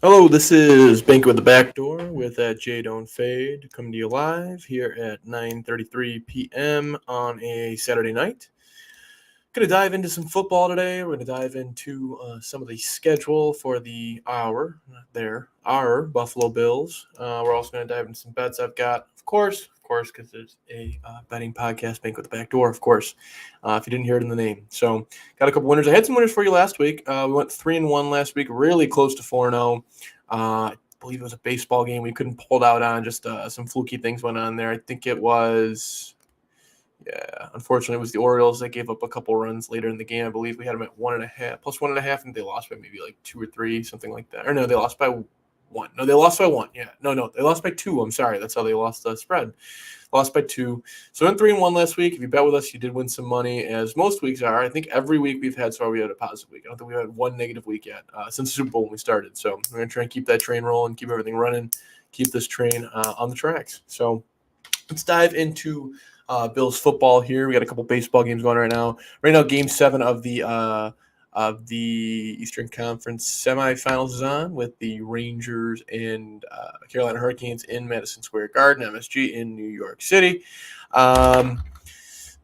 Hello, this is Bank with the Back Door with Jay Don't Fade coming to you live here at 9:33 p.m. on a Saturday night. Going to dive into some football today. We're going to dive into some of the schedule for the our Buffalo Bills. We're also going to dive into some bets I've got, of course, because there's a betting podcast, Bank with the Back Door, of course, if you didn't hear it in the name. So, got a couple winners. I had some winners for you last week. We went 3-1 last week, really close to 4-0. I believe it was a baseball game we couldn't pull it out on. Just some fluky things went on there. I think it was. Yeah, unfortunately, it was the Orioles that gave up a couple runs later in the game. I believe we had them at 1.5, plus 1.5, and they lost by maybe like two or three, something like that. Or no, they lost by one. No, they lost by one. Yeah, no, they lost by two. I'm sorry, that's how they lost the spread. Lost by two. So in 3-1 last week. If you bet with us, you did win some money, as most weeks are. I think every week we've had so far we had a positive week. I don't think we've had one negative week yet since the Super Bowl when we started. So we're gonna try and keep that train rolling, keep everything running, keep this train on the tracks. So let's dive into Bills football here. We got a couple baseball games going right now. Right now, Game 7 of the Eastern Conference semifinals is on with the Rangers and Carolina Hurricanes in Madison Square Garden, MSG in New York City. Um,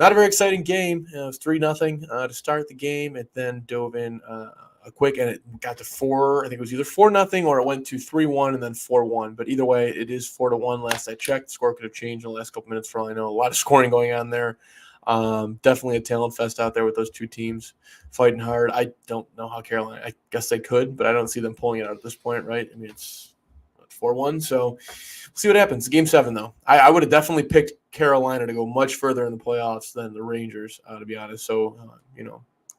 Not a very exciting game. It was 3-0 to start the game. It then dove in a quick, and it got to 4. I think it was either 4-0 or it went to 3-1 and then 4-1. But either way, it is 4-1. Last I checked, the score could have changed in the last couple minutes for all I know. A lot of scoring going on there. Definitely a talent fest out there with those two teams fighting hard. I don't know how Carolina. I guess they could, but I don't see them pulling it out at this point, right? I mean, it's 4-1, so we'll see what happens. Game 7, though. I would have definitely picked Carolina to go much further in the playoffs than the Rangers, to be honest. So,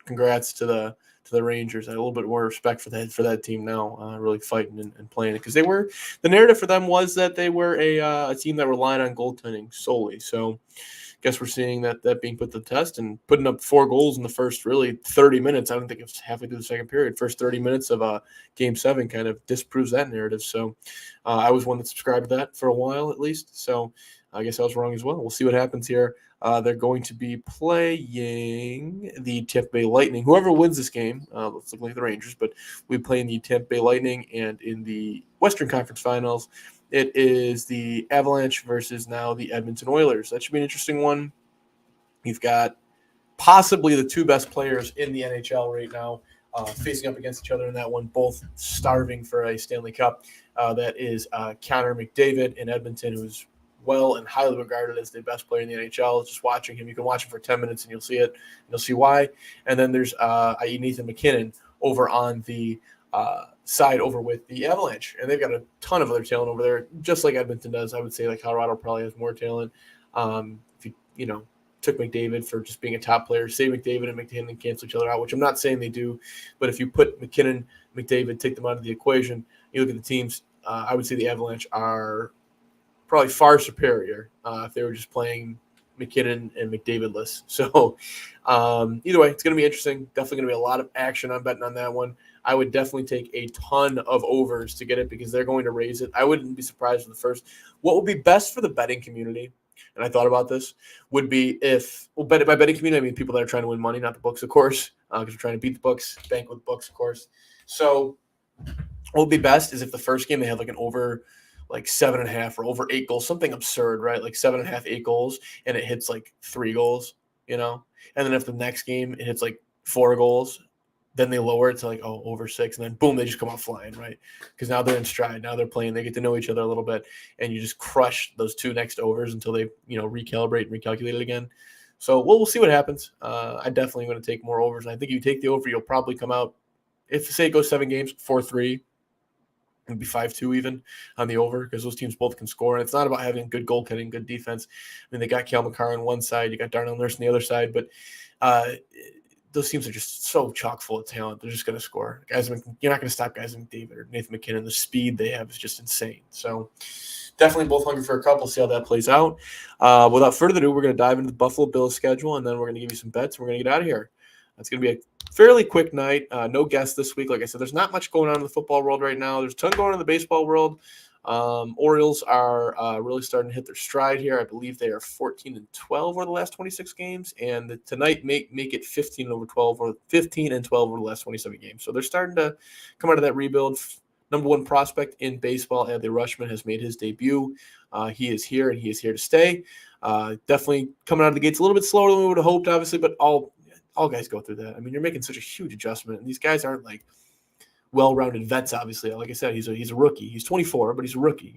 congrats to the Rangers. I had a little bit more respect for that team now, really fighting and playing it, because they were the narrative for them was that they were a team that relied on goaltending solely. So, guess we're seeing that being put to the test, and putting up 4 goals in the first really 30 minutes. I don't think it's halfway through the second period. First 30 minutes of Game 7 kind of disproves that narrative. So I was one that subscribed to that for a while at least. So I guess I was wrong as well. We'll see what happens here. They're going to be playing the Tampa Bay Lightning. Whoever wins this game, let's look like the Rangers, but we play in the Tampa Bay Lightning, and in the Western Conference Finals, it is the Avalanche versus now the Edmonton Oilers. That should be an interesting one. You've got possibly the two best players in the NHL right now facing up against each other in that one, both starving for a Stanley Cup. That is Connor McDavid in Edmonton, who's well and highly regarded as the best player in the NHL. Just watching him, you can watch him for 10 minutes and you'll see it. And you'll see why. And then there's Nathan McKinnon over on the side over with the Avalanche, and they've got a ton of other talent over there, just like Edmonton does. I would say like Colorado probably has more talent. If you took McDavid for just being a top player, say McDavid and McKinnon cancel each other out, which I'm not saying they do, but if you put McKinnon, McDavid, take them out of the equation, you look at the teams. I would say the Avalanche are probably far superior if they were just playing McKinnon and McDavidless. So either way, it's going to be interesting. Definitely going to be a lot of action. I'm betting on that one. I would definitely take a ton of overs to get it because they're going to raise it. I wouldn't be surprised for the first. What would be best for the betting community, and I thought about this, would be if, well, by betting community, I mean people that are trying to win money, not the books, of course, because we're trying to beat the books, bank with books, of course. So what would be best is if the first game they have like an over like 7.5 or over 8 goals, something absurd, right? Like 7.5, 8 goals, and it hits like 3 goals, And then if the next game it hits like 4 goals, then they lower it to like over 6, and then boom, they just come out flying, right? Because now they're in stride, now they're playing, they get to know each other a little bit, and you just crush those two next overs until they recalibrate and recalculate it again. So we'll see what happens. I definitely going to take more overs, and I think if you take the over, you'll probably come out. If say it goes 7 games, 4-3, it'd be 5-2 even on the over because those teams both can score. And it's not about having good goaltending, good defense. I mean, they got Cale Makar on one side, you got Darnell Nurse on the other side, but those teams are just so chock full of talent. They're just going to score. You're not going to stop guys like David or Nathan McKinnon. The speed they have is just insane. So definitely both hungry for a couple. See how that plays out. Without further ado, we're going to dive into the Buffalo Bills schedule, and then we're going to give you some bets. And we're going to get out of here. It's going to be a fairly quick night. No guests this week. Like I said, there's not much going on in the football world right now. There's a ton going on in the baseball world. Orioles are really starting to hit their stride here. I believe they are 14-12 over the last 26 games, and tonight make it 15 over 12 or 15 and 12 over the last 27 games. So they're starting to come out of that rebuild. number one prospect in baseball, Adley Rutschman, has made his debut. He is here, and he is here to stay. Definitely coming out of the gates a little bit slower than we would have hoped, obviously, but all guys go through that. I mean, you're making such a huge adjustment, and these guys aren't like well-rounded vets, obviously. Like I said, he's a rookie. He's 24, but he's a rookie,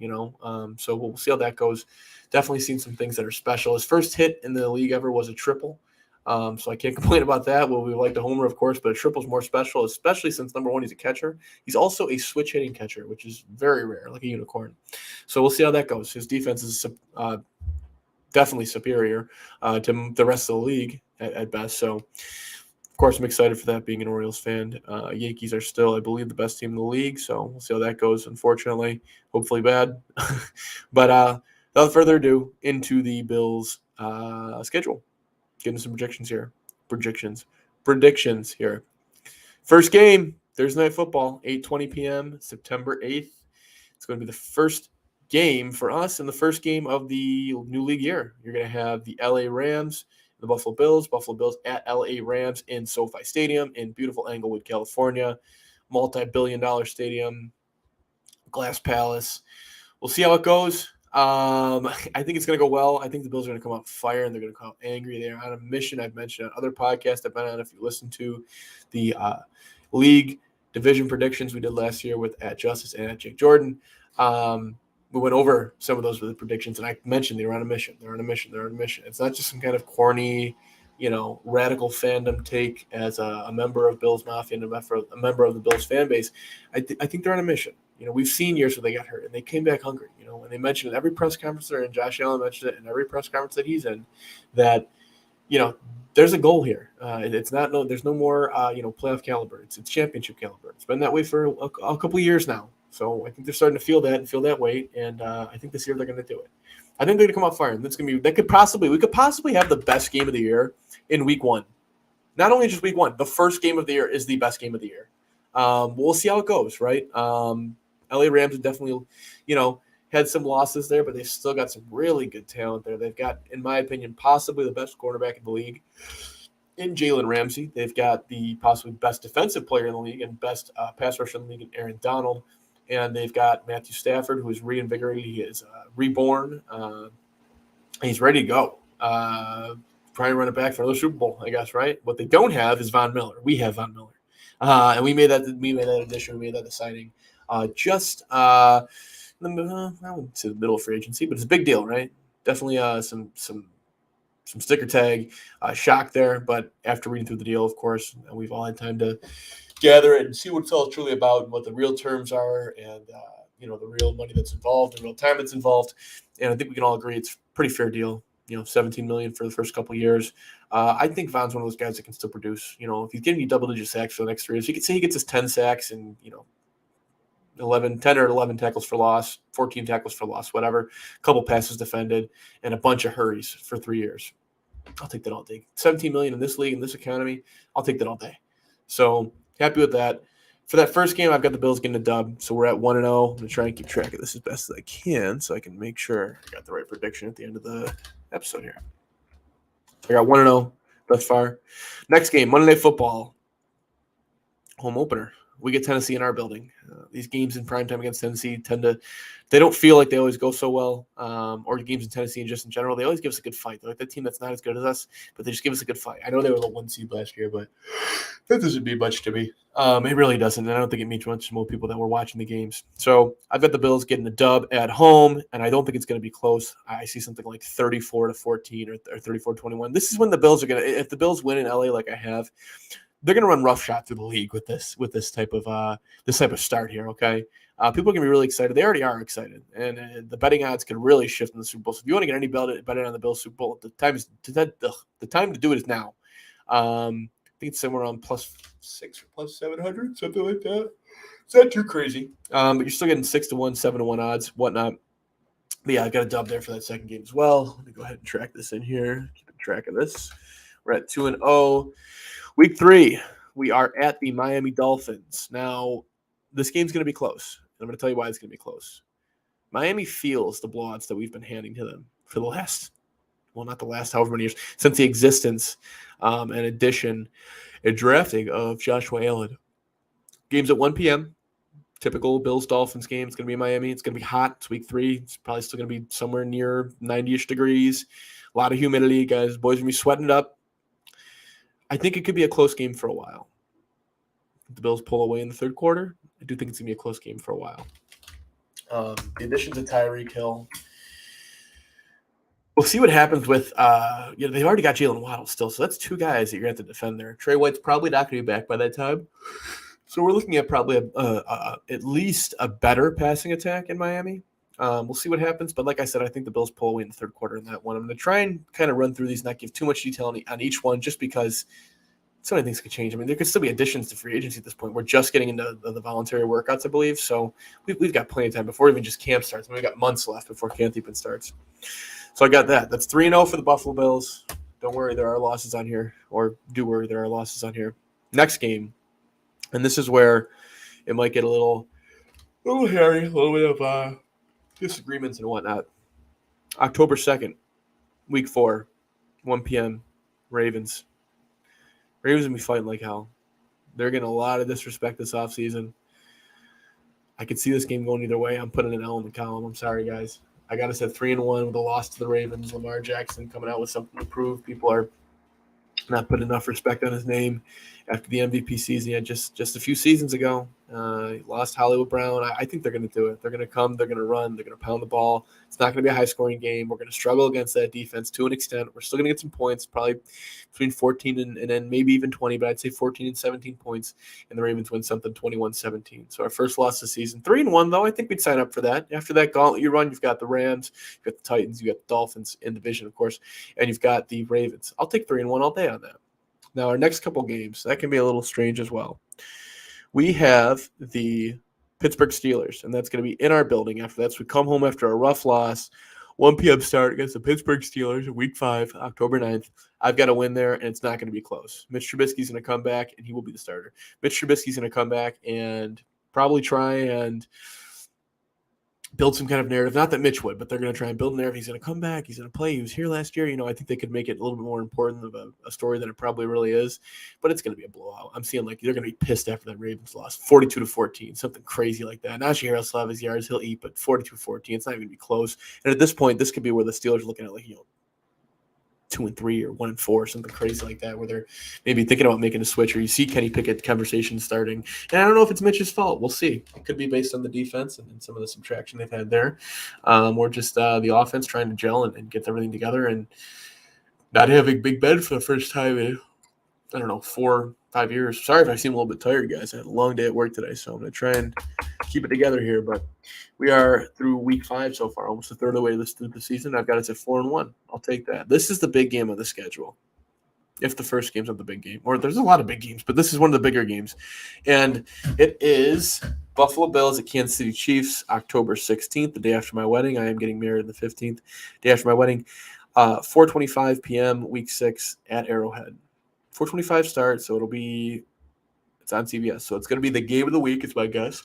So we'll see how that goes. Definitely seen some things that are special. His first hit in the league ever was a triple. So I can't complain about that. Well, we like the homer, of course, but a triple's more special, especially since, number one, he's a catcher. He's also a switch-hitting catcher, which is very rare, like a unicorn. So we'll see how that goes. His defense is definitely superior to the rest of the league at best. So, of course, I'm excited for that, being an Orioles fan. Yankees are still, I believe, the best team in the league, so we'll see how that goes, unfortunately. Hopefully bad. But without further ado, into the Bills' schedule. Getting some predictions here. First game, Thursday Night Football, 8:20 p.m., September 8th. It's going to be the first game for us and the first game of the new league year. You're going to have the LA Rams, the Buffalo Bills at LA Rams in SoFi Stadium in beautiful Englewood, California. Multi-billion-dollar stadium, Glass Palace. We'll see how it goes. I think it's going to go well. I think the Bills are going to come out fire, and they're going to come out angry. They're on a mission. I've mentioned on other podcasts I've been on. If you listen to the league division predictions we did last year with at Justice and at Jake Jordan, we went over some of those with the predictions, and I mentioned they're on a mission. They're on a mission. It's not just some kind of corny, radical fandom take as a member of Bills Mafia and a member of the Bills fan base. I think they're on a mission. We've seen years where they got hurt and they came back hungry. When they mentioned it, every press conference they're in, Josh Allen mentioned it in every press conference that he's in, that there's a goal here. There's no more playoff caliber. It's championship caliber. It's been that way for a couple of years now. So I think they're starting to feel that weight, and I think this year they're going to do it. I think they're going to come out firing. We could possibly have the best game of the year in week one. Not only just week one, the first game of the year is the best game of the year. We'll see how it goes, right? LA Rams have definitely, had some losses there, but they've still got some really good talent there. They've got, in my opinion, possibly the best quarterback in the league in Jalen Ramsey. They've got the possibly best defensive player in the league and best pass rusher in the league in Aaron Donald. And they've got Matthew Stafford, who is reinvigorated. He is reborn. He's ready to go. Trying to run it back for another Super Bowl, I guess, right? What they don't have is Von Miller. We have Von Miller. And we made that addition. We made that signing I wouldn't say the middle of free agency, but it's a big deal, right? Definitely some sticker tag shock there. But after reading through the deal, of course, we've all had time to gather it and see what it's all truly about and what the real terms are and, the real money that's involved, the real time that's involved. And I think we can all agree it's a pretty fair deal. $17 million for the first couple of years. I think Von's one of those guys that can still produce. If he's giving you double-digit sacks for the next 3 years, you could say he gets his 10 sacks and, 10 or 11 tackles for loss, 14 tackles for loss, whatever, a couple passes defended, and a bunch of hurries for 3 years. I'll take that all day. $17 million in this league, in this economy, I'll take that all day. So happy with that. For that first game, I've got the Bills getting a dub, so we're at 1-0. I'm going to try and keep track of this as best as I can so I can make sure I got the right prediction at the end of the episode here. I got 1-0 thus far. Next game, Monday Night Football, home opener. We get Tennessee in our building. These games in primetime against Tennessee they don't feel like they always go so well, or games in Tennessee and just in general. They always give us a good fight. They're like that team that's not as good as us, but they just give us a good fight. I know they were the 1 seed last year, but that doesn't mean much to me. It really doesn't, and I don't think it means much to most people that were watching the games. So I've got the Bills getting the dub at home, and I don't think it's going to be close. I see something like 34-14 or 34-21. This is when the Bills are going to – if the Bills win in L.A. like I have – they're going to run roughshod through the league with this type of start here. Okay, people are going to be really excited. They already are excited, and the betting odds could really shift in the Super Bowl. So if you want to get any betting on the Bills Super Bowl, the time to do it is now. I think it's somewhere around +6 or +700, something like that. It's not too crazy, but you're still getting 6-1, 7-1 odds, whatnot. But yeah, I got a dub there for that second game as well. Let me go ahead and track this in here. Keeping track of this. We're at 2-0. Week 3, we are at the Miami Dolphins. Now, this game's going to be close. I'm going to tell you why it's going to be close. Miami feels the blowouts that we've been handing to them for the last, not the last however many years, since the existence and addition and drafting of Joshua Allen. Game's at 1 p.m. typical Bills-Dolphins game. It's going to be in Miami. It's going to be hot. It's week 3. It's probably still going to be somewhere near 90-ish degrees. A lot of humidity, guys. Boys are going to be sweating it up. I think it could be a close game for a while. If the Bills pull away in the third quarter, I do think it's going to be a close game for a while. The additions of Tyreek Hill. We'll see what happens with they've already got Jalen Waddle still, so that's 2 guys that you're going to have to defend there. Trey White's probably not going to be back by that time. So we're looking at probably at least a better passing attack in Miami. We'll see what happens. But like I said, I think the Bills pull away in the third quarter in that one. I'm going to try and kind of run through these, not give too much detail on each one, just because so many things could change. I mean, there could still be additions to free agency at this point. We're just getting into the voluntary workouts, I believe. So we've got plenty of time before even just camp starts. I mean, we've got months left before camp even starts. So I got that. That's 3-0 for the Buffalo Bills. Don't worry, there are losses on here. Or do worry, there are losses on here. Next game. And this is where it might get a little hairy, a little bit of disagreements and whatnot. October 2nd, week 4, 1 p.m., Ravens. Ravens going to be fighting like hell. They're getting a lot of disrespect this offseason. I could see this game going either way. I'm putting an L in the column. I'm sorry, guys. I got us at 3-1 with a loss to the Ravens. Lamar Jackson coming out with something to prove. People are not putting enough respect on his name after the MVP season he had just a few seasons ago. He lost Hollywood Brown. I think they're going to do it. They're going to come. They're going to run. They're going to pound the ball. It's not going to be a high-scoring game. We're going to struggle against that defense to an extent. We're still going to get some points, probably between 14 and then maybe even 20, but I'd say 14 and 17 points, and the Ravens win something 21-17. So our first loss this season. 3-1, though, I think we'd sign up for that. After that gauntlet you run, you've got the Rams, you've got the Titans, you've got the Dolphins in division, of course, and you've got the Ravens. I'll take 3-1 all day on that. Now, our next couple games, that can be a little strange as well. We have the Pittsburgh Steelers, and that's going to be in our building after that. So we come home after a rough loss, 1 p.m. start against the Pittsburgh Steelers in Week 5, October 9th. I've got to win there, and it's not going to be close. Mitch Trubisky's going to come back, and he will be the starter. Mitch Trubisky's going to come back and probably try and build some kind of narrative. Not that Mitch would, but they're going to try and build a narrative. He's going to come back. He's going to play. He was here last year. I think they could make it a little bit more important of a story than it probably really is. But it's going to be a blowout. I'm seeing like they're going to be pissed after that Ravens loss. 42-14, something crazy like that. Najee Harris will have his yards. He'll eat, but 42-14, it's not even going to be close. And at this point, this could be where the Steelers are looking at 2-3 or 1-4, something crazy like that, where they're maybe thinking about making a switch, or you see Kenny Pickett conversation starting. And I don't know if it's Mitch's fault. We'll see. It could be based on the defense and some of the subtraction they've had there, or just the offense trying to gel and get everything together and not having Big Ben for the first time in, 4-5 years. Sorry if I seem a little bit tired, guys. I had a long day at work today, so I'm going to try and keep it together here. But we are through Week 5 so far, almost a third of the way through the season. I've got us at 4-1. I'll take that. This is the big game of the schedule. If the first game's not the big game. Or there's a lot of big games, but this is one of the bigger games. And it is Buffalo Bills at Kansas City Chiefs, October 16th, the day after my wedding. I am getting married on the 15th, day after my wedding. 4:25 p.m., Week 6 at Arrowhead. 4:25 start, so it's on CBS. So it's going to be the game of the week, is my guess.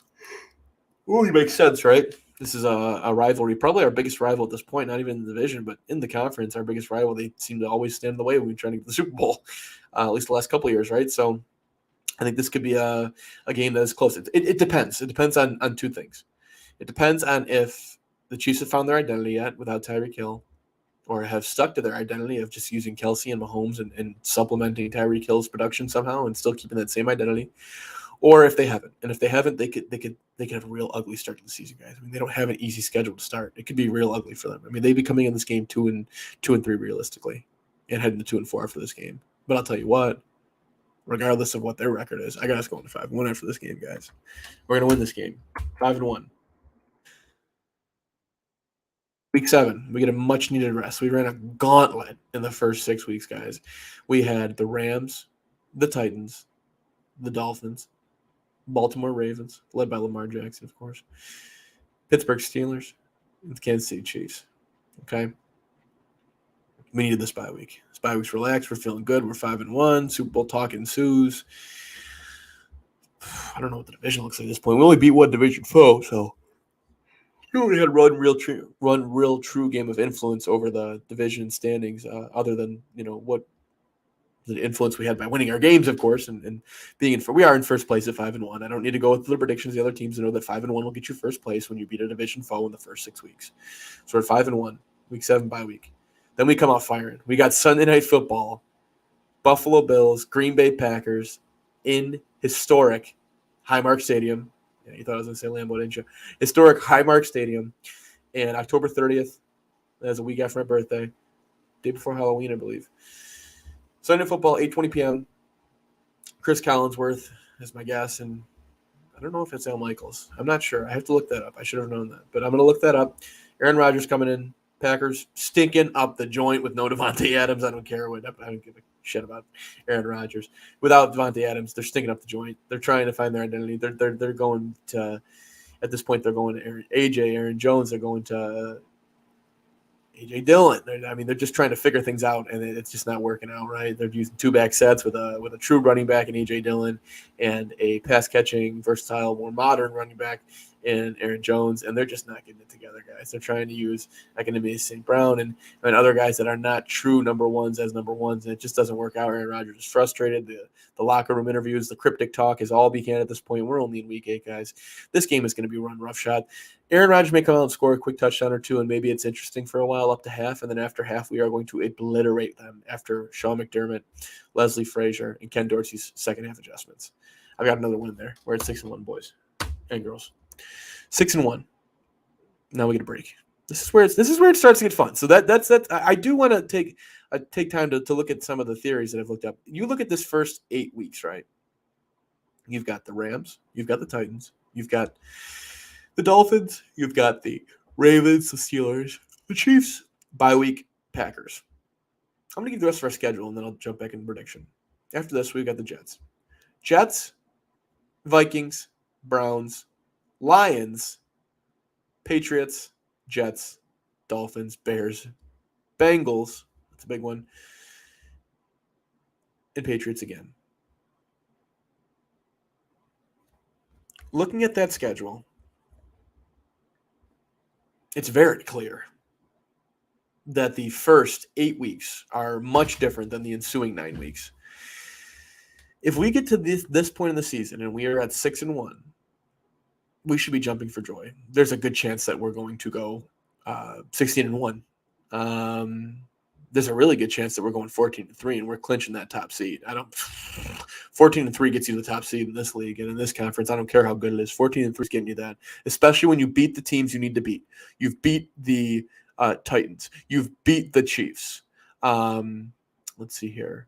Ooh, it makes sense, right? This is a rivalry, probably our biggest rival at this point, not even in the division, but in the conference, our biggest rival. They seem to always stand in the way when we try to get the Super Bowl, at least the last couple of years, right? So I think this could be a game that is close. It depends. It depends on two things. It depends on if the Chiefs have found their identity yet without Tyreek Hill, or have stuck to their identity of just using Kelsey and Mahomes and supplementing Tyreek Hill's production somehow and still keeping that same identity, or if they haven't. And if they haven't, they could have a real ugly start to the season, guys. I mean, they don't have an easy schedule to start. It could be real ugly for them. I mean, they'd be coming in this game 2-3 realistically, and heading to 2-4 for this game. But I'll tell you what, regardless of what their record is, I got us going to 5-1 after this game, guys. We're gonna win this game, 5-1. Week 7, we get a much-needed rest. We ran a gauntlet in the first 6 weeks, guys. We had the Rams, the Titans, the Dolphins, Baltimore Ravens, led by Lamar Jackson, of course, Pittsburgh Steelers, and the Kansas City Chiefs. Okay? We needed this bye week. This bye week's relaxed. We're feeling good. We're 5-1. Super Bowl talk ensues. I don't know what the division looks like at this point. We only beat one division foe, so we only had run real true game of influence over the division standings, other than what the influence we had by winning our games, of course, and being we are in first place at 5-1. I don't need to go with the predictions of the other teams to know that 5-1 will get you first place when you beat a division foe in the first 6 weeks. So we're 5-1, week 7 bye week. Then we come out firing. We got Sunday Night Football, Buffalo Bills, Green Bay Packers in historic Highmark Stadium. Yeah, you thought I was going to say Lambeau, didn't you? Historic Highmark Stadium. And October 30th, that's a week after my birthday, day before Halloween, I believe. Sunday Night Football, 8:20 p.m. Chris Collinsworth is my guess, and I don't know if it's Al Michaels. I'm not sure. I have to look that up. I should have known that, but I'm going to look that up. Aaron Rodgers coming in. Packers stinking up the joint with no Davante Adams. I don't care what. I don't give a shit about Aaron Rodgers. Without Davante Adams, they're stinking up the joint. They're trying to find their identity. They're going to, at this point, they're going to Aaron Jones. They're going to A.J. Dillon. They're just trying to figure things out, and it's just not working out, right? They're using 2-back sets with a true running back in A.J. Dillon and a pass-catching, versatile, more modern running back in Aaron Jones, and they're just not getting it together, guys. They're trying to use Economy St. Brown and other guys that are not true number ones as number ones, and it just doesn't work out. Aaron Rodgers is frustrated. The locker room interviews, the cryptic talk is all began at this point. We're only in week 8, guys. This game is going to be run roughshod. Aaron Rodgers may come out and score a quick touchdown or two, and maybe it's interesting for a while up to half, and then after half, we are going to obliterate them after Sean McDermott, Leslie Frazier, and Ken Dorsey's second half adjustments. I've got another win there. We're at 6-1, boys and girls. 6-1. Now we get a break. This is where it starts to get fun. So that's I do want to take time to look at some of the theories that I've looked up. You look at this first 8 weeks, right? You've got the Rams, you've got the Titans, you've got the Dolphins, you've got the Ravens, the Steelers, the Chiefs, bye week, Packers. I'm going to give the rest of our schedule, and then I'll jump back into prediction. After this, we've got the Jets, Vikings, Browns, Lions, Patriots, Jets, Dolphins, Bears, Bengals, that's a big one, and Patriots again. Looking at that schedule, it's very clear that the first 8 weeks are much different than the ensuing 9 weeks. If we get to this point in the season and we are at 6-1, we should be jumping for joy. There's a good chance that we're going to go 16-1. There's a really good chance that we're going 14-3 and we're clinching that top seed. 14-3 gets you the top seed in this league and in this conference. I don't care how good it is. 14-3 is getting you that, especially when you beat the teams you need to beat. You've beat the Titans. You've beat the Chiefs. Let's see here.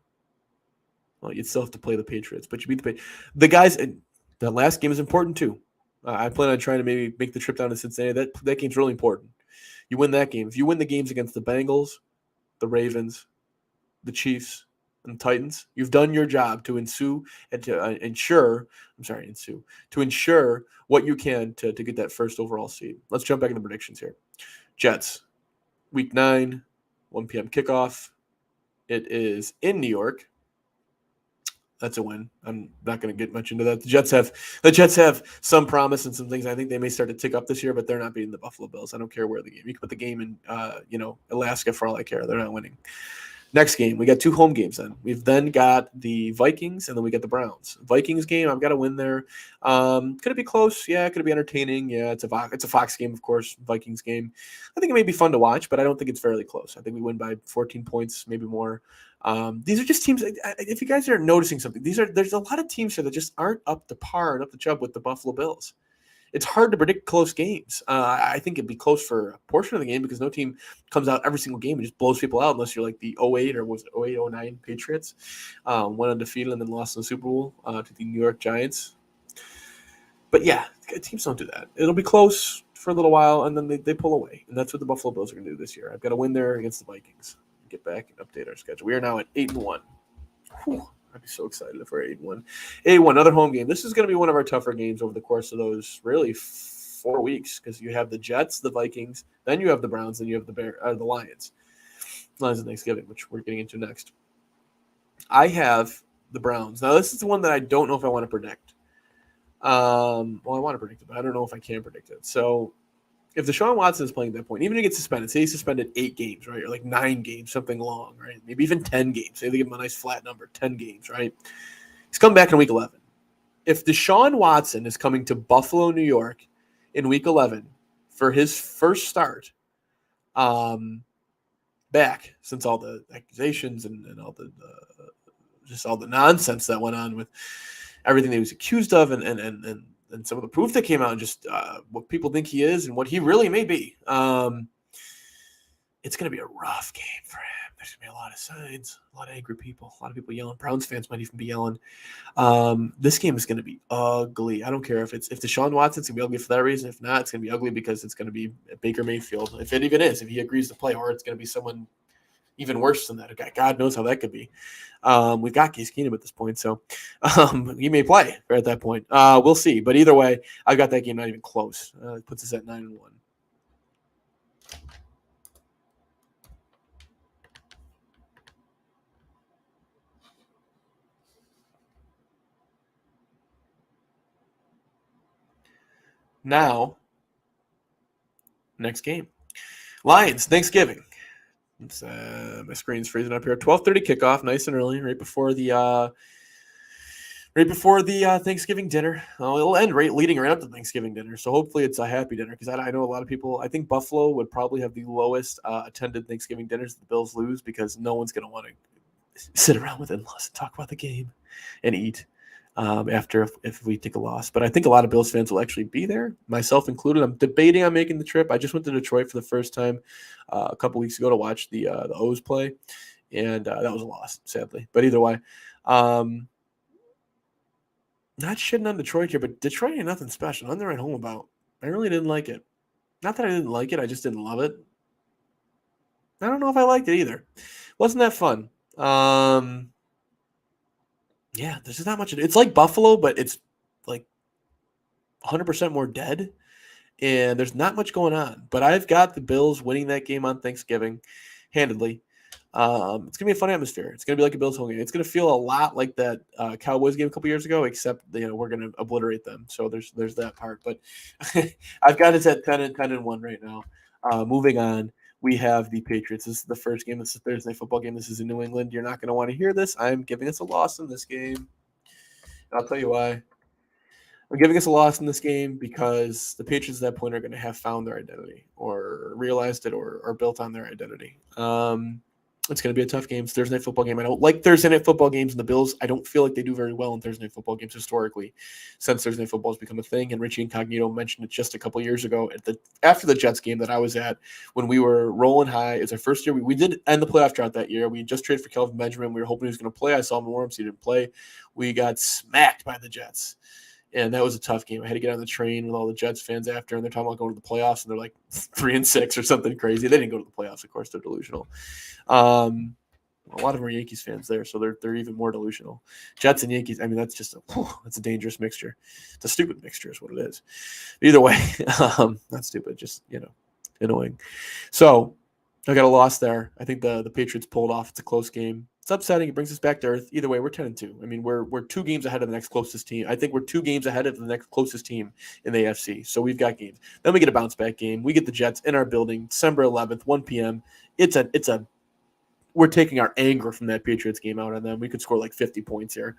Well, you'd still have to play the Patriots, but you beat the guys. That last game is important too. I plan on trying to maybe make the trip down to Cincinnati. That game's really important. You win that game. If you win the games against the Bengals, the Ravens, the Chiefs, and the Titans, you've done your job to ensure what you can to get that first overall seed. Let's jump back into predictions here. Jets, week 9, 1 p.m. kickoff. It is in New York. That's a win. I'm not going to get much into that. The Jets have some promise and some things. I think they may start to tick up this year, but they're not beating the Buffalo Bills. I don't care where the game. You can put the game in, Alaska for all I care. They're not winning. Next game, we got 2 home games then. We've then got the Vikings, and then we got the Browns. Vikings game, I've got to win there. Could it be close? Yeah. Could it be entertaining? Yeah. It's a Fox game, of course, Vikings game. I think it may be fun to watch, but I don't think it's fairly close. I think we win by 14 points, maybe more. These are just teams, if you guys are noticing something, there's a lot of teams here that just aren't up to par and up to chub with the Buffalo Bills. It's hard to predict close games. I think it'd be close for a portion of the game because no team comes out every single game and just blows people out unless you're like the 08 or was it 08, 09 Patriots. Went undefeated and then lost in the Super Bowl to the New York Giants. But yeah, teams don't do that. It'll be close for a little while and then they pull away. And that's what the Buffalo Bills are going to do this year. I've got to win there against the Vikings. Get back and update our schedule. We are now at 8-1. I'd be so excited if we're 8-1. 8-1, another home game. This is going to be one of our tougher games over the course of those really 4 weeks because you have the Jets, the Vikings, then you have the Browns, then you have the Lions. Lions and Thanksgiving, which we're getting into next. I have the Browns. Now, this is the one that I don't know if I want to predict. I want to predict it, but I don't know if I can predict it. So if Deshaun Watson is playing at that point, even if he gets suspended, say he's suspended 8 games, right? Or like 9 games, something long, right? Maybe even 10 games. Say they give him a nice flat number, 10 games, right? He's coming back in week 11. If Deshaun Watson is coming to Buffalo, New York in week 11 for his first start, back since all the accusations and all the just all the nonsense that went on with everything that he was accused of and some of the proof that came out and just what people think he is and what he really may be. It's going to be a rough game for him. There's going to be a lot of signs, a lot of angry people, a lot of people yelling. Browns fans might even be yelling. This game is going to be ugly. I don't care if Deshaun Watson's going to be ugly for that reason. If not, it's going to be ugly because it's going to be Baker Mayfield. If it even is, if he agrees to play, or it's going to be someone even worse than that. God knows how that could be. We've got Case Keenum at this point, so he may play at that point. We'll see. But either way, I've got that game not even close. It puts us at 9-1. Now, next game. Lions, Thanksgiving. My screen's freezing up here. 12:30 kickoff, nice and early, right before the Thanksgiving dinner. It'll end leading right up to Thanksgiving dinner, so hopefully it's a happy dinner because I know a lot of people. I think Buffalo would probably have the lowest attended Thanksgiving dinners if the Bills lose because no one's going to want to sit around with in-laws and talk about the game and eat. After if we take a loss. But I think a lot of Bills fans will actually be there, myself included. I'm debating on making the trip. I just went to Detroit for the first time a couple weeks ago to watch the O's play, and that was a loss, sadly. But either way, not shitting on Detroit here, but Detroit ain't nothing special. Nothing to write home about. I really didn't like it. Not that I didn't like it, I just didn't love it. I don't know if I liked it either. Wasn't that fun? Yeah, there's just not much. It's like Buffalo, but it's like 100% more dead, and there's not much going on. But I've got the Bills winning that game on Thanksgiving handedly. It's going to be a fun atmosphere. It's going to be like a Bills home game. It's going to feel a lot like that Cowboys game a couple years ago, except we're going to obliterate them. So there's that part. But I've got it at 10-1 right now. Moving on. We have the Patriots. This is the first game. This is a Thursday football game. This is in New England. You're not going to want to hear this. I'm giving us a loss in this game. And I'll tell you why. I'm giving us a loss in this game because the Patriots at that point are going to have found their identity or realized it or built on their identity. It's going to be a tough game. It's Thursday night football game. I don't like Thursday night football games, and the Bills, I don't feel like they do very well in Thursday night football games historically since Thursday night football has become a thing. And Richie Incognito mentioned it just a couple years ago after the Jets game that I was at when we were rolling high. It's our first year. We did end the playoff drought that year. We just traded for Kelvin Benjamin. We were hoping he was going to play. I saw him warm, so he didn't play. We got smacked by the Jets. And that was a tough game. I had to get on the train with all the Jets fans after, and they're talking about going to the playoffs, and they're like 3-6 or something crazy. They didn't go to the playoffs, of course. They're delusional. A lot of them are Yankees fans there, so they're even more delusional. Jets and Yankees, I mean, that's a dangerous mixture. It's a stupid mixture is what it is. Either way, not stupid, just, annoying. So I got a loss there. I think the Patriots pulled off. It's a close game. It's upsetting. It brings us back to earth. Either way, we're 10-2. I mean, we're 2 games ahead of the next closest team. I think we're 2 games ahead of the next closest team in the AFC. So we've got games. Then we get a bounce back game. We get the Jets in our building, December 11th, 1 p.m. We're taking our anger from that Patriots game out on them. We could score like 50 points here.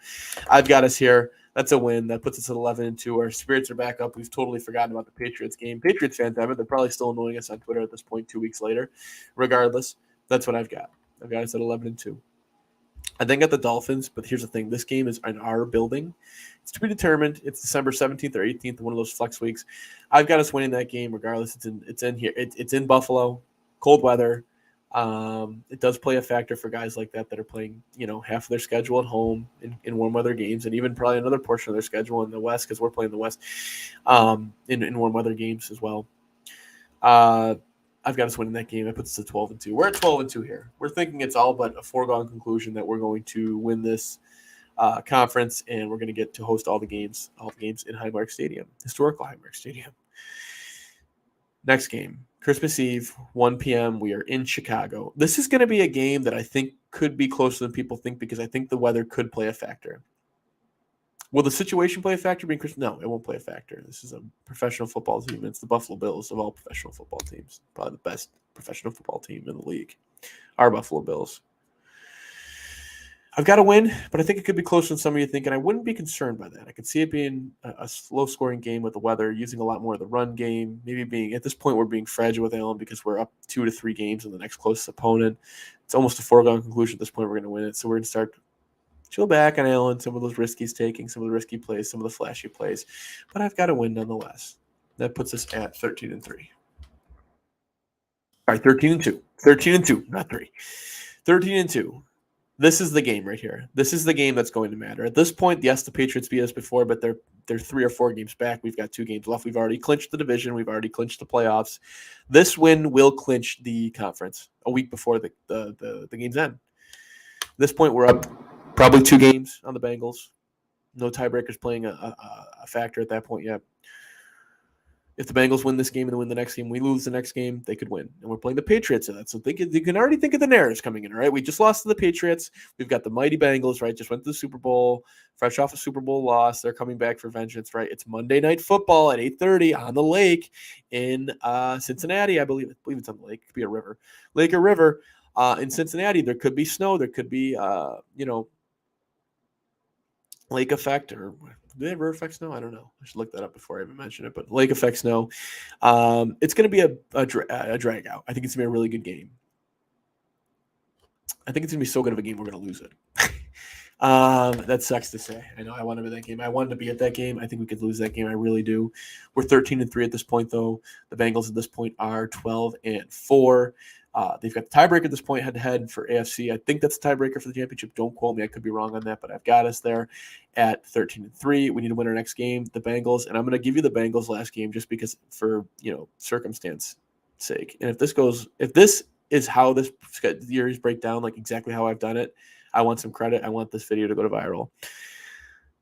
I've got us here. That's a win. That puts us at 11-2. Our spirits are back up. We've totally forgotten about the Patriots game. Patriots fans have it. They're probably still annoying us on Twitter at this point 2 weeks later. Regardless, that's what I've got. I've got us at 11-2. I then got the Dolphins, but here's the thing. This game is in our building. It's to be determined. It's December 17th or 18th, one of those flex weeks. I've got us winning that game regardless. It's in here. It's in Buffalo, cold weather. It does play a factor for guys like that are playing, half of their schedule at home in warm weather games, and even probably another portion of their schedule in the West because we're playing the West in warm weather games as well. I've got us winning that game. That puts us at 12-2. We're at 12-2 here. We're thinking it's all but a foregone conclusion that we're going to win this conference, and we're going to get to host all the games in Highmark Stadium, historical Highmark Stadium. Next game, Christmas Eve, 1 p.m. We are in Chicago. This is going to be a game that I think could be closer than people think because I think the weather could play a factor. Will the situation play a factor being Chris? No, it won't play a factor. This is a professional football team. It's the Buffalo Bills of all professional football teams. Probably the best professional football team in the league. Our Buffalo Bills. I've got to win, but I think it could be closer than some of you think, and I wouldn't be concerned by that. I could see it being a slow-scoring game with the weather, using a lot more of the run game, maybe being, at this point, we're being fragile with Allen because we're up 2 to 3 games in the next closest opponent. It's almost a foregone conclusion at this point we're going to win it, so we're going to start chill back on Allen, some of those risky taking, some of the risky plays, some of the flashy plays, but I've got to win nonetheless. That puts us at 13-3. All right, 13-2. 13-2, not 3. 13-2. This is the game right here. This is the game that's going to matter. At this point, yes, the Patriots beat us before, but they're 3 or 4 games back. We've got 2 games left. We've already clinched the division. We've already clinched the playoffs. This win will clinch the conference a week before the game's end. At this point, we're up probably 2 games on the Bengals. No tiebreakers playing a factor at that point yet. If the Bengals win this game and they win the next game, we lose the next game, they could win. And we're playing the Patriots in that. So you can already think of the narratives coming in, right? We just lost to the Patriots. We've got the mighty Bengals, right? Just went to the Super Bowl, fresh off a Super Bowl loss. They're coming back for vengeance, right? It's Monday Night Football at 8:30 on the lake in Cincinnati. I believe it's on the lake. It could be a river. Lake or river in Cincinnati. There could be snow. There could be, lake effect, or do they ever affect snow? I don't know. I should look that up before I even mention it. But lake effect snow. It's going to be a drag out. I think it's going to be a really good game. I think it's going to be so good of a game we're going to lose it. That sucks to say. I know I wanted to be that game. I wanted to be at that game. I think we could lose that game. I really do. We're 13-3 at this point, though. The Bengals at this point are 12-4. They've got the tiebreaker at this point head-to-head for AFC. I think that's the tiebreaker for the championship. Don't quote me. I could be wrong on that, but I've got us there at 13-3. We need to win our next game, the Bengals, and I'm going to give you the Bengals last game just because for, circumstance sake. And if this is how this series break down, like exactly how I've done it, I want some credit. I want this video to go to viral.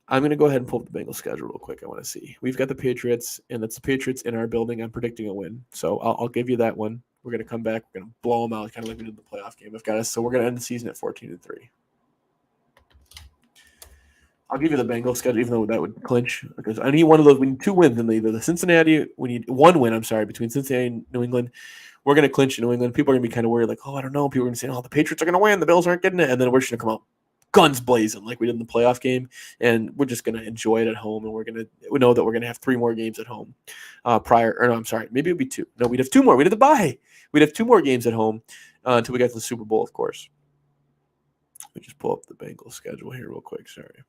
I'm going to go ahead and pull up the Bengals schedule real quick. I want to see. We've got the Patriots, and that's the Patriots in our building. I'm predicting a win. So I'll give you that one. We're going to come back. We're going to blow them out, kind of like we did in the playoff game. I've got us. So we're going to end the season at 14-3. I'll give you the Bengals schedule, even though that would clinch. Because any one of those, we need 2 wins in either the Cincinnati. We need 1 win, between Cincinnati and New England. We're going to clinch in New England. People are going to be kind of worried, like, I don't know. People are going to say, the Patriots are going to win. The Bills aren't getting it. And then we're just going to come out guns blazing like we did in the playoff game, and we're just going to enjoy it at home, and we know that we're going to have 3 more games at home maybe it'd be 2. No, we'd have 2 more. We did the bye. We'd have 2 more games at home until we get to the Super Bowl, of course. Let me just pull up the Bengals schedule here real quick. Sorry.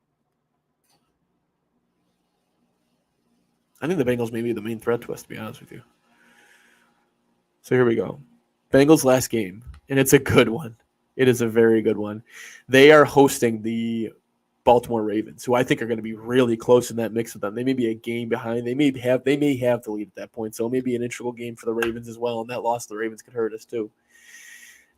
I think the Bengals may be the main threat to us, to be honest with you. So here we go. Bengals last game, and it's a good one. It is a very good one. They are hosting the Baltimore Ravens, who I think are going to be really close in that mix with them. They may be a game behind. They may have the lead at that point, so it may be an integral game for the Ravens as well, and that loss to the Ravens could hurt us too.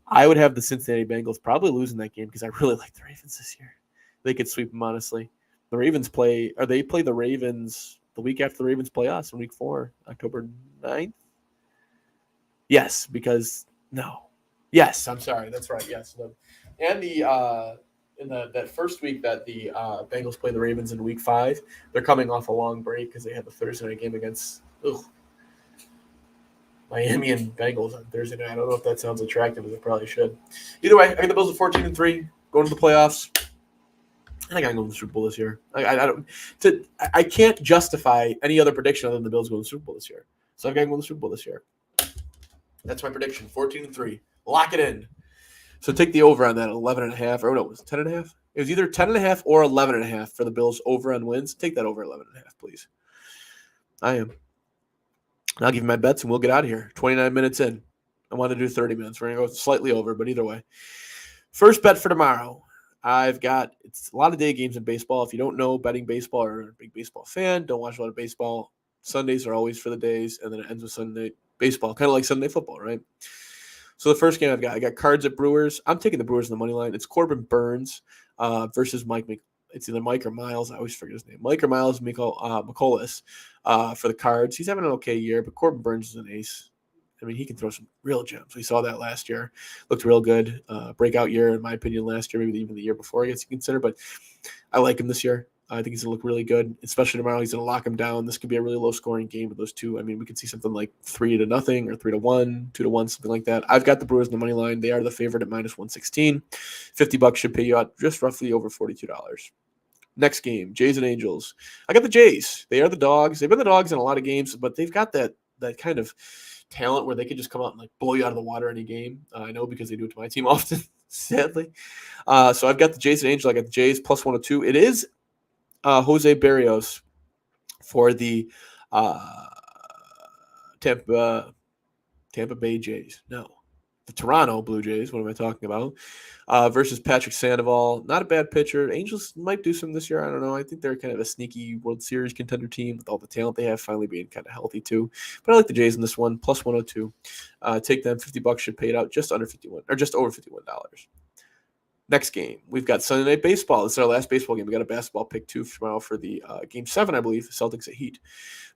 I would have the Cincinnati Bengals probably losing that game because I really like the Ravens this year. They could sweep them, honestly. The Ravens play the Ravens the week after the Ravens play us in week 4, October 9th? Yes, because no. Yes, I'm sorry. That's right. Yes. And in that first week that the Bengals play the Ravens in week 5, they're coming off a long break because they had the Thursday night game against Miami and Bengals on Thursday night. I don't know if that sounds attractive, as it probably should. Either way, I think the Bills are 14-3, going to the playoffs. I think I can go to the Super Bowl this year. I can't justify any other prediction other than the Bills going to the Super Bowl this year. So I got to go to the Super Bowl this year. That's my prediction, 14-3. Lock it in. So take the over on that 11.5. Or no, was it 10.5? It was either 10.5 or 11.5 for the Bills over on wins. Take that over 11.5, please. I am. I'll give you my bets and we'll get out of here. 29 minutes in. I want to do 30 minutes. We're going to go slightly over, but either way. First bet for tomorrow. It's a lot of day games in baseball. If you don't know betting baseball or a big baseball fan, don't watch a lot of baseball. Sundays are always for the days, and then it ends with Sunday baseball, kind of like Sunday football, right? So the first game I got Cards at Brewers. I'm taking the Brewers in the money line. It's Corbin Burns versus Mike. It's either Mike or Miles. I always forget his name. Mike or Miles McCollis for the Cards. He's having an okay year, but Corbin Burns is an ace. I mean, he can throw some real gems. We saw that last year. Looked real good. Breakout year, in my opinion, last year, maybe even the year before, I guess you consider. But I like him this year. I think he's going to look really good, especially tomorrow. He's going to lock him down. This could be a really low-scoring game with those two. I mean, we could see something like 3-0 or 3-1, 2-1, something like that. I've got the Brewers in the money line. They are the favorite at -116. $50 should pay you out just roughly over $42. Next game, Jays and Angels. I got the Jays. They are the dogs. They've been the dogs in a lot of games, but they've got that kind of talent where they can just come out and like blow you out of the water any game. I know because they do it to my team often, sadly. So I've got the Jays and Angels. I got the Jays plus 102. It is Jose Berrios for the Tampa Bay Jays. No, the Toronto Blue Jays. What am I talking about? Versus Patrick Sandoval. Not a bad pitcher. Angels might do some this year. I don't know. I think they're kind of a sneaky World Series contender team with all the talent they have, finally being kind of healthy too. But I like the Jays in this one, plus 102. Take them. $50 should pay it out just under 51 or just over $51. Next game, we've got Sunday Night Baseball. This is our last baseball game. We got a basketball pick too tomorrow for the Game 7, I believe, Celtics at Heat.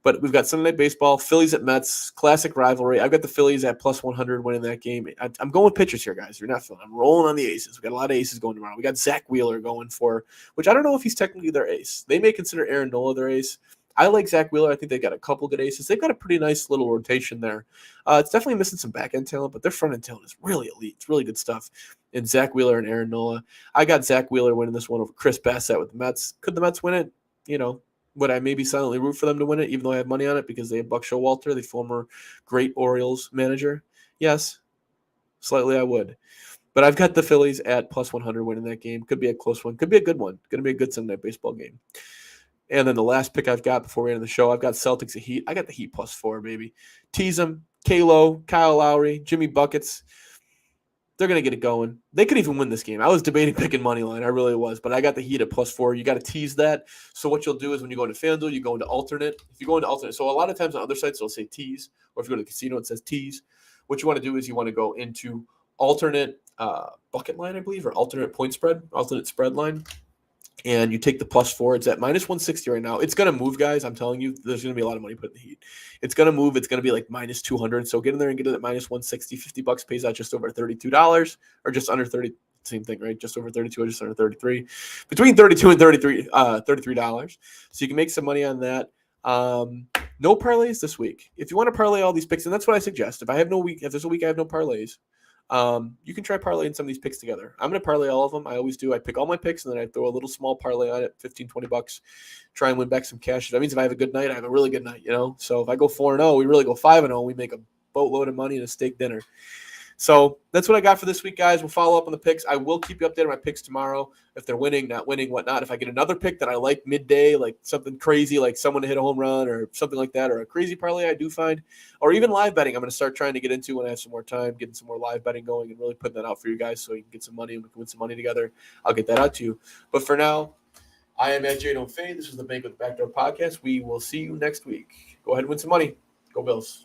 But we've got Sunday Night Baseball, Phillies at Mets, classic rivalry. I've got the Phillies at plus 100 winning that game. I'm going with pitchers here, guys. You're not feeling. I'm rolling on the aces. We got a lot of aces going tomorrow. We got Zach Wheeler going for, which I don't know if he's technically their ace. They may consider Aaron Nola their ace. I like Zach Wheeler. I think they've got a couple good aces. They've got a pretty nice little rotation there. It's definitely missing some back-end talent, but their front-end talent is really elite. It's really good stuff. And Zach Wheeler and Aaron Nola. I got Zach Wheeler winning this one over Chris Bassett with the Mets. Could the Mets win it? You know, would I maybe silently root for them to win it, even though I have money on it because they have Buck Showalter, the former great Orioles manager? Yes, slightly I would. But I've got the Phillies at plus 100 winning that game. Could be a close one. Could be a good one. Going to be a good Sunday Night Baseball game. And then the last pick I've got before we end the show, I've got Celtics at Heat. I got the Heat plus 4, baby. Tease them. Kalo, Kyle Lowry, Jimmy Buckets. They're going to get it going. They could even win this game. I was debating picking money line. I really was. But I got the Heat at plus 4. You got to tease that. So what you'll do is when you go into FanDuel, you go into alternate. If you go into alternate, so a lot of times on other sites, it'll say tease. Or if you go to the casino, it says tease. What you want to do is you want to go into alternate bucket line, I believe, or alternate point spread, alternate spread line. And you take the plus 4. It's at -160 right now. It's going to move, guys. I'm telling you, there's going to be a lot of money put in the Heat. It's going to move. It's going to be like -200. So get in there and get it at -160. $50 pays out just over $32 or just under 30. Same thing, right? Just over 32 or just under 33. Between 32 and $33. So you can make some money on that. No parlays this week. If you want to parlay all these picks, and that's what I suggest. If there's a week I have no parlays, you can try parlaying some of these picks together. I'm going to parlay all of them. I always do. I pick all my picks, and then I throw a little small parlay on it, $15-20, try and win back some cash. That means if I have a good night, I have a really good night, you know? So if I go 4-0, we really go 5-0, we make a boatload of money and a steak dinner. So that's what I got for this week, guys. We'll follow up on the picks. I will keep you updated on my picks tomorrow. If they're winning, not winning, whatnot. If I get another pick that I like midday, like something crazy, like someone to hit a home run or something like that, or a crazy parlay I do find, or even live betting, I'm going to start trying to get into when I have some more time, getting some more live betting going and really putting that out for you guys so you can get some money and we can win some money together. I'll get that out to you. But for now, I am at Jay Don't Fade. This is the Bank with the Backdoor podcast. We will see you next week. Go ahead and win some money. Go Bills.